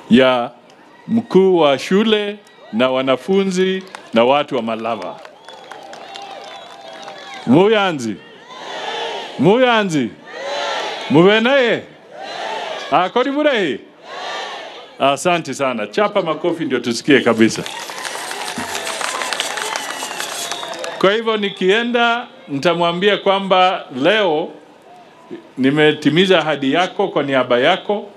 ya mkuu wa shule na wanafunzi na watu wa Malava. Muyanzi. Muyanzi. Muvenaye. Akodi burehi. Asante sana. Chapa makofi ndio tusikie kabisa. Kwa hivyo nikienda nitamwambia kwamba leo nimetimiza ahadi yako kwa niaba yako.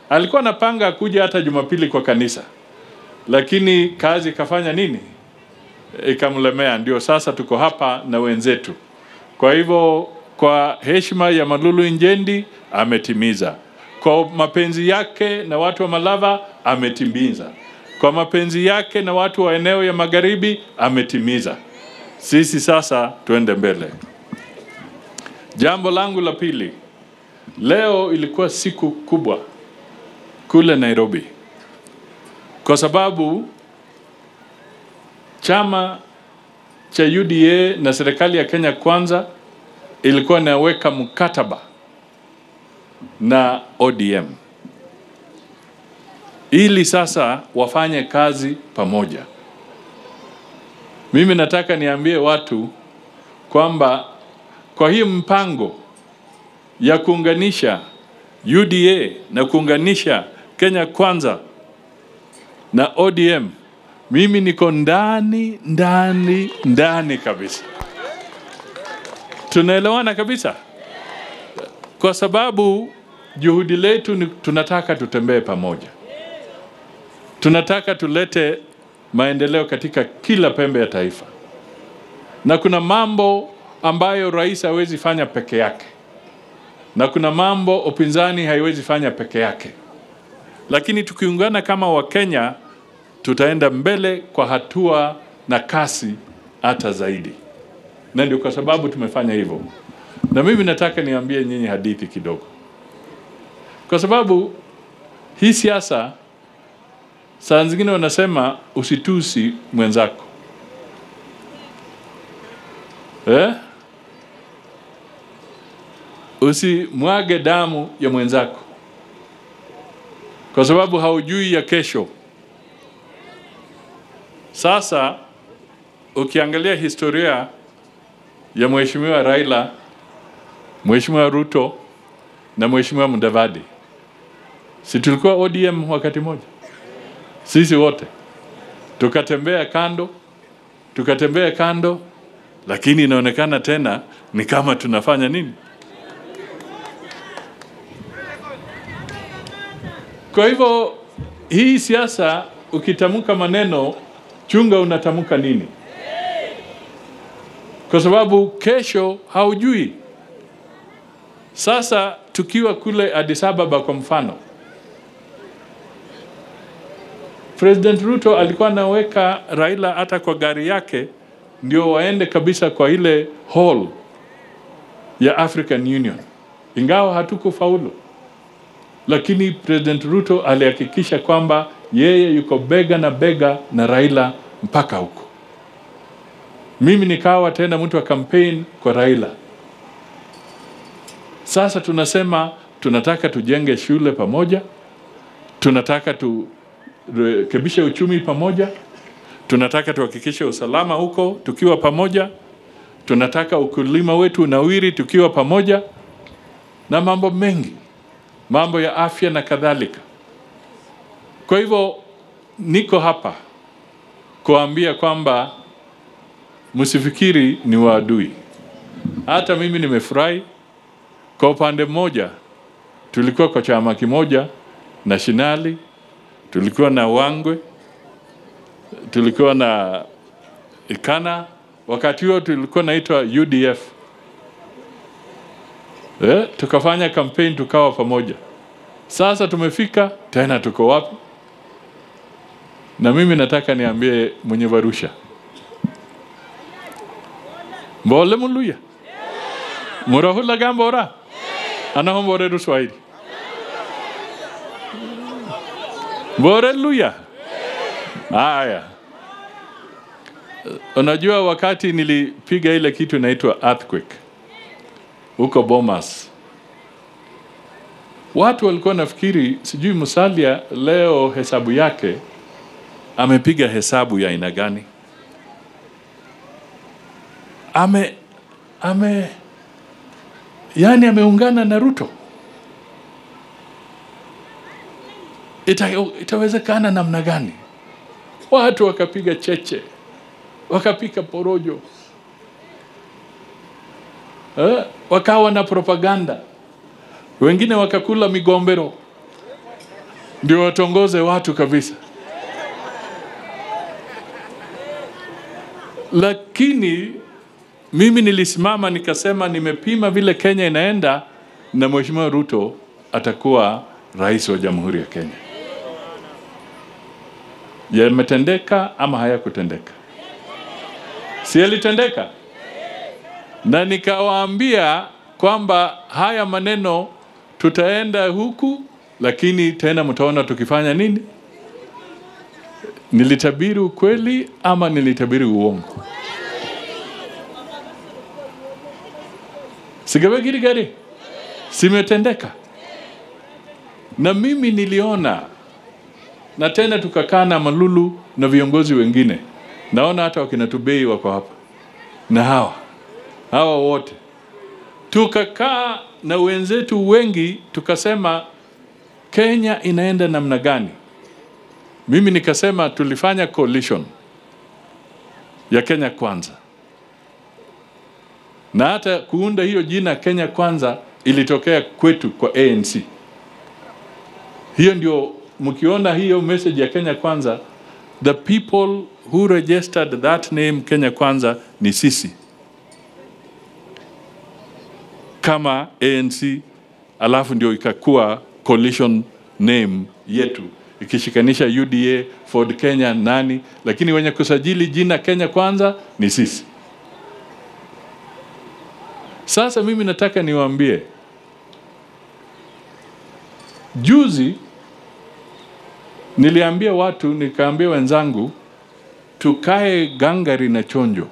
Alikuwa anapanga kuja hata Jumapili kwa kanisa, lakini kazi kafanya nini? Ikamlemea. Ndio sasa tuko hapa na wenzetu. Kwa hivyo kwa heshima ya Malulu Injendi ametimiza. Kwa mapenzi yake na watu wa Malava ametimiza. Kwa mapenzi yake na watu wa eneo ya magharibi ametimiza. Sisi sasa tuende mbele. Jambo langu la pili. Leo ilikuwa siku kubwa kule Nairobi. Kwa sababu chama cha UDA na serikali ya Kenya Kwanza ilikuwa inaweka mkataba na ODM ili sasa wafanye kazi pamoja. Mimi nataka niambie watu kwamba kwa hii mpango ya kuunganisha UDA na kuunganisha Kenya Kwanza na ODM, mimi niko ndani kabisa. Tunaelewana kabisa? Kwa sababu juhudi letu tunataka tutembee pamoja. Tunataka tulete maendeleo katika kila pembe ya taifa. Na kuna mambo ambayo rais hawezi fanya peke yake. Na kuna mambo upinzani haiwezi fanya peke yake. Lakini tukiungana kama Wakenya tutaenda mbele kwa hatua na kasi hata zaidi. Na ndio kwa sababu tumefanya hivyo. Na mimi nataka niambie nyinyi hadithi kidogo. Kwa sababu hii siasa saa zingine wanasema usitusi mwenzako. Usimwage damu ya mwenzako. Kwa sababu haujui ya kesho. Sasa ukiangalia historia ya Mheshimiwa Raila, Mheshimiwa Ruto na Mheshimiwa Mudavadi, si tulikuwa ODM wakati moja? Sisi wote tukatembea kando, lakini inaonekana tena ni kama tunafanya nini? Kwa hivyo hii siasa ukitamuka maneno, chunga unatamuka nini? Kwa sababu kesho haujui. Sasa tukiwa kule Addis Ababa kwa mfano, President Ruto alikuwa anaweka Raila hata kwa gari yake ndio waende kabisa kwa ile hall ya African Union. Ingawa hatukufaulu, lakini President Ruto alihakikisha kwamba yeye yuko bega na bega na Raila mpaka huko. Mimi nikawa tena mtu wa campaign kwa Raila. Sasa tunasema tunataka tujenge shule pamoja, tunataka turekebishe uchumi pamoja, tunataka tuhakikishe usalama huko tukiwa pamoja, tunataka ukulima wetu unawiri tukiwa pamoja, na mambo mengi, mambo ya afya na kadhalika. Kwa hivyo niko hapa kuambia kwamba msifikiri ni waadui. Hata mimi nimefurahi. Kwa upande mmoja tulikuwa kwa chama kimoja na Shinali, tulikuwa na Wangwe, tulikuwa na Ikana, wakati huo tulikuwa naitwa UDF. Tukafanya campaign tukawa pamoja. Sasa tumefika tena tuko wapi? Na mimi nataka niambie mwenye Arusha. Mbole muluya. Murahula gambora. Ana mbore Ruswahili. Mbore luya. Haya. Unajua wakati nilipiga ile kitu inaitwa earthquake huko Bomas, Watu walikuwa nafikiri sijui Musalia leo hesabu yake amepiga hesabu ya aina gani. Yani ameungana na Ruto. Itawezekana namna gani? Watu wakapiga cheche, wakapika porojo, wakawa na propaganda, wengine wakakula migombero ndio watongoze watu kabisa. Lakini mimi nilisimama nikasema nimepima vile Kenya inaenda na Mheshimiwa Ruto atakuwa rais wa Jamhuri ya Kenya. Yametendeka ama hayakutendeka? Si yalitendeka? Na nikawaambia kwamba haya maneno tutaenda huku, lakini tena mtaona tukifanya nini? Nilitabiri ukweli ama nilitabiri uongo? Sigawagiri gari? Simetendeka. Na mimi niliona, na tena tukakaa na Malulu na viongozi wengine. Naona hata wakina Tubei wako hapa. Na hawa wote. Tukakaa na wenzetu wengi tukasema Kenya inaenda namna gani? Mimi nikasema tulifanya coalition ya Kenya Kwanza. Na hata kuunda hiyo jina Kenya Kwanza ilitokea kwetu kwa ANC. Hiyo ndio mkiona hiyo message ya Kenya Kwanza, the people who registered that name Kenya Kwanza ni sisi kama ANC, alafu ndio ikakuwa coalition name yetu ikishikanisha UDA, Ford Kenya, nani, lakini wenye kusajili jina Kenya Kwanza ni sisi. Sasa mimi nataka niwaambie, juzi niliambia watu, nikaambia wenzangu tukae gangari na chonjo,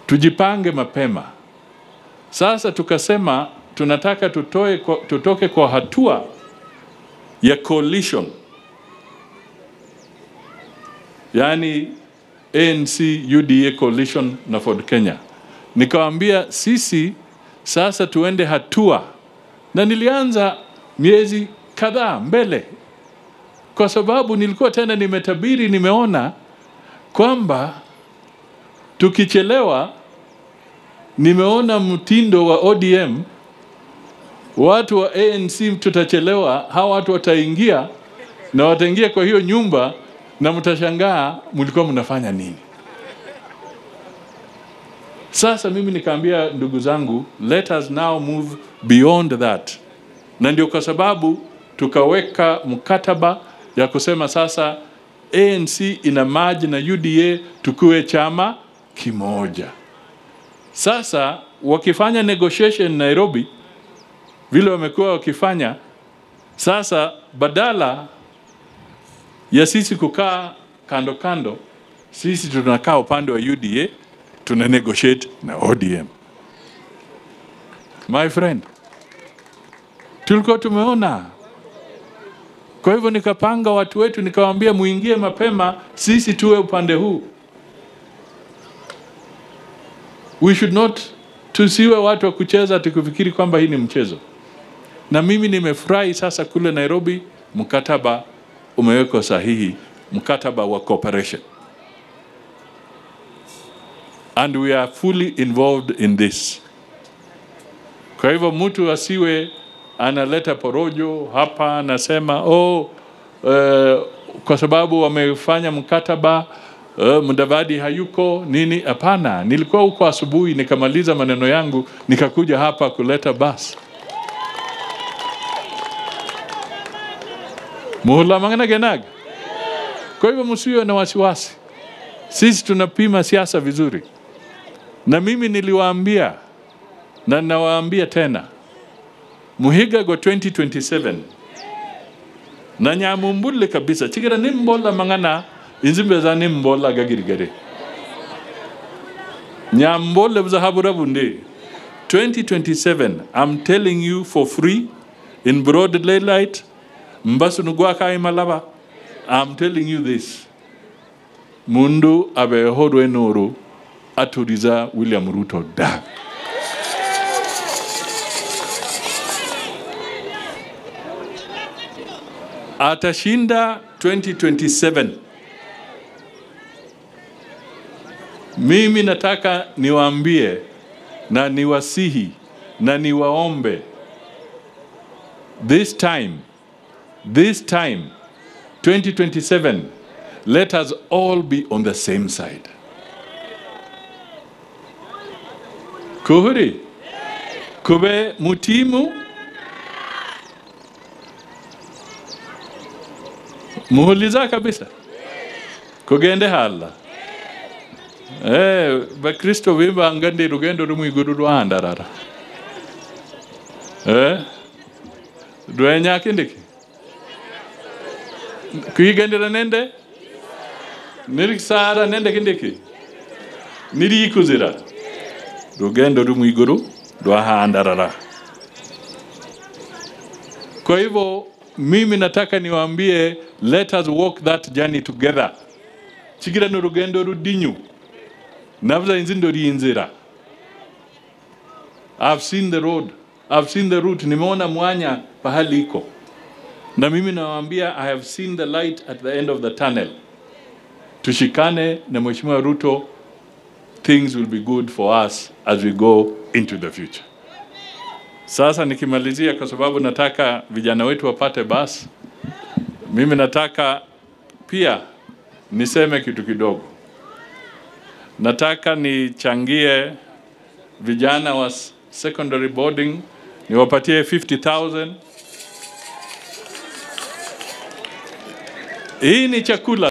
tujipange mapema. Sasa tukasema tunataka tutoke kwa hatua ya coalition, yani ANC UDA coalition na Ford Kenya. Nikawaambia sisi sasa tuende hatua, na nilianza miezi kadhaa mbele, kwa sababu nilikuwa tena nimetabiri, nimeona kwamba tukichelewa, nimeona mtindo wa ODM, watu wa ANC tutachelewa, hawa watu wataingia na wataingia kwa hiyo nyumba na mtashangaa mlikuwa mnafanya nini. Sasa mimi nikaambia ndugu zangu, let us now move beyond that. Na ndio kwa sababu tukaweka mkataba ya kusema sasa ANC ina merge na UDA tukue chama kimoja. Sasa wakifanya negotiation Nairobi vile wamekuwa wakifanya, sasa badala ya sisi kukaa kando kando, sisi tunakaa upande wa UDA, tuna negotiate na ODM. My friend, tulikuwa tumeona. Kwa hivyo nikapanga watu wetu, nikawaambia muingie mapema, sisi tuwe upande huu. We should not, tusiwe watu wa kucheza tukifikiri kwamba hii ni mchezo. Na mimi nimefurahi sasa kule Nairobi mkataba umewekwa sahihi, mkataba wa cooperation. And we are fully involved in this. Kwa hivyo mtu asiwe analeta porojo hapa, anasema kwa sababu wamefanya mkataba Mudavadi hayuko nini. Hapana, nilikuwa huko asubuhi nikamaliza maneno yangu nikakuja hapa kuleta basi. Muhula mangana genag. Kwa hivyo msiwe na wasiwasi. Sisi tunapima siasa vizuri. Na mimi niliwaambia na nawaambia tena, Muhiga go 2027 na nyamumbule kabisa. Chigira nimbola mangana inzimbe za nimbola gagirigare. Nyambole buza habura bunde. 2027, I'm telling you for free, in broad daylight, mbasu nugwa kai malaba. I'm telling you this. Mundu abe hodwe nuru aturiza William Ruto da. Atashinda 2027. Mimi nataka niwaambie na niwasihi na niwaombe, this time 2027, let us all be on the same side. Kuhuri kube mutimu muhuliza kabisa kugende hala ba Kristo wimba ngande rugendo rumu iguru rwanda rara duenya kindiki kuigendera nende nirikisara nende kindiki niri kuzira rugendo rumu iguru rwahanda rara. Kwa hivyo mimi nataka niwaambie, let us walk that journey together. Chigira n'urugendo rudinyu navza inzindo riinzira. I've seen the road, I've seen the route, nimeona mwanya pahali iko. Na mimi nawaambia, I have seen the light at the end of the tunnel. Tushikane na Mheshimiwa Ruto, things will be good for us as we go into the future. Sasa nikimalizia, kwa sababu nataka vijana wetu wapate basi, mimi nataka pia niseme kitu kidogo. Nataka nichangie vijana wa secondary boarding, niwapatie 50,000. Hii ni chakula.